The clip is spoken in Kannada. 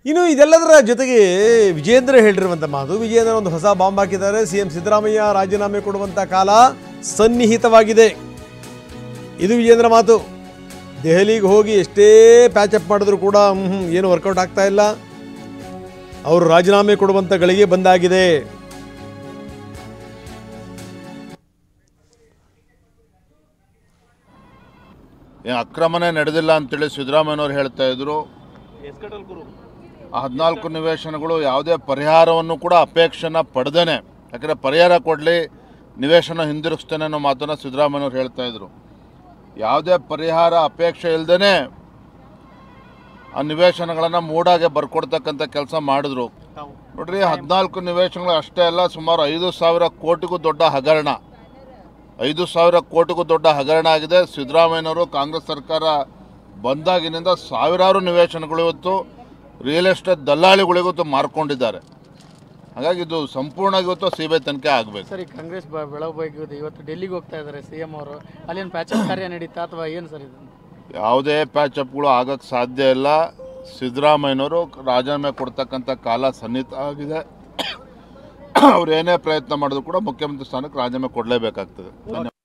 ಇನ್ನು ಇದೆಲ್ಲದರ ಜೊತೆಗೆ ವಿಜೇಂದ್ರ ಹೇಳಿರುವಂಥ ಮಾತು, ವಿಜೇಂದ್ರ ಒಂದು ಹೊಸ ಬಾಂಬ್ ಹಾಕಿದ್ದಾರೆ. ಸಿಎಂ ಸಿದ್ದರಾಮಯ್ಯ ರಾಜೀನಾಮೆ ಕೊಡುವಂಥ ಕಾಲ ಸನ್ನಿಹಿತವಾಗಿದೆ. ಇದು ವಿಜೇಂದ್ರ ಮಾತು. ದೆಹಲಿಗೆ ಹೋಗಿ ಎಷ್ಟೇ ಪ್ಯಾಚಪ್ ಮಾಡಿದ್ರು ಕೂಡ ಏನು ವರ್ಕೌಟ್ ಆಗ್ತಾ ಇಲ್ಲ. ಅವರು ರಾಜೀನಾಮೆ ಕೊಡುವಂಥ ಗಳಿಗೆ ಬಂದಾಗಿದೆ. ಅಕ್ರಮನೇ ನಡೆದಿಲ್ಲ ಅಂತೇಳಿ ಸಿದ್ದರಾಮಯ್ಯನವರು ಹೇಳ್ತಾ ಇದ್ರು. 14 ನಿವೇಶನಗಳು ಯಾವುದೇ ಪರಿಹಾರವನ್ನು ಕೂಡ ಅಪೇಕ್ಷೆನ ಪಡೆದೇನೆ, ಯಾಕಂದರೆ ಪರಿಹಾರ ಕೊಡಲಿ ನಿವೇಶನ ಹಿಂದಿರುಗಿಸ್ತೇನೆ ಅನ್ನೋ ಮಾತನ್ನು ಸಿದ್ದರಾಮಯ್ಯನವರು ಹೇಳ್ತಾ ಇದ್ರು. ಯಾವುದೇ ಪರಿಹಾರ ಅಪೇಕ್ಷೆ ಇಲ್ಲದೇ ಆ ನಿವೇಶನಗಳನ್ನು ಮೂಡಾಗೆ ಬರ್ಕೊಡ್ತಕ್ಕಂಥ ಕೆಲಸ ಮಾಡಿದ್ರು. ನೋಡ್ರಿ, 14 ನಿವೇಶನಗಳು ಅಷ್ಟೇ ಅಲ್ಲ, ಸುಮಾರು 5,000 ಕೋಟಿಗೂ ದೊಡ್ಡ ಹಗರಣ, 5,000 ಕೋಟಿಗೂ ದೊಡ್ಡ ಹಗರಣ ಆಗಿದೆ. ಸಿದ್ದರಾಮಯ್ಯನವರು ಕಾಂಗ್ರೆಸ್ ಸರ್ಕಾರ ಬಂದಾಗಿನಿಂದ ಸಾವಿರಾರು ನಿವೇಶನಗಳು ಇವತ್ತು ರಿಯಲ್ ಎಸ್ಟೇಟ್ ದಲ್ಲಾಳಿಗಳಿಗೊತ್ತು ಮಾರ್ಕೊಂಡಿದ್ದಾರೆ. ಹಾಗಾಗಿ ಇದು ಸಂಪೂರ್ಣ ಇವತ್ತು ಸಿಬಿಐ ತನಿಖೆ ಆಗಬೇಕು. ಸರ್, ಕಾಂಗ್ರೆಸ್ ಬೆಳವಣಿಗೆ ಇವತ್ತು ಡೆಲ್ಲಿಗೆ ಹೋಗ್ತಾ ಇದ್ದಾರೆ ಸಿಎಂ ಅವರು, ಅಲ್ಲೇನು ಪ್ಯಾಚಪ್ ಕಾರ್ಯ ನಡೀತಾ ಅಥವಾ ಏನು ಸರ್ ಇದು? ಯಾವುದೇ ಪ್ಯಾಚಪ್ಗಳು ಆಗಕ್ಕೆ ಸಾಧ್ಯ ಇಲ್ಲ. ಸಿದ್ದರಾಮಯ್ಯನವರು ರಾಜೀನಾಮೆ ಕೊಡ್ತಕ್ಕಂಥ ಕಾಲ ಸನ್ನಿಹಿತ ಆಗಿದೆ. ಅವ್ರು ಏನೇ ಪ್ರಯತ್ನ ಮಾಡಿದ್ರು ಕೂಡ ಮುಖ್ಯಮಂತ್ರಿ ಸ್ಥಾನಕ್ಕೆ ರಾಜೀನಾಮೆ ಕೊಡಲೇಬೇಕಾಗ್ತದೆ. ಧನ್ಯವಾದ.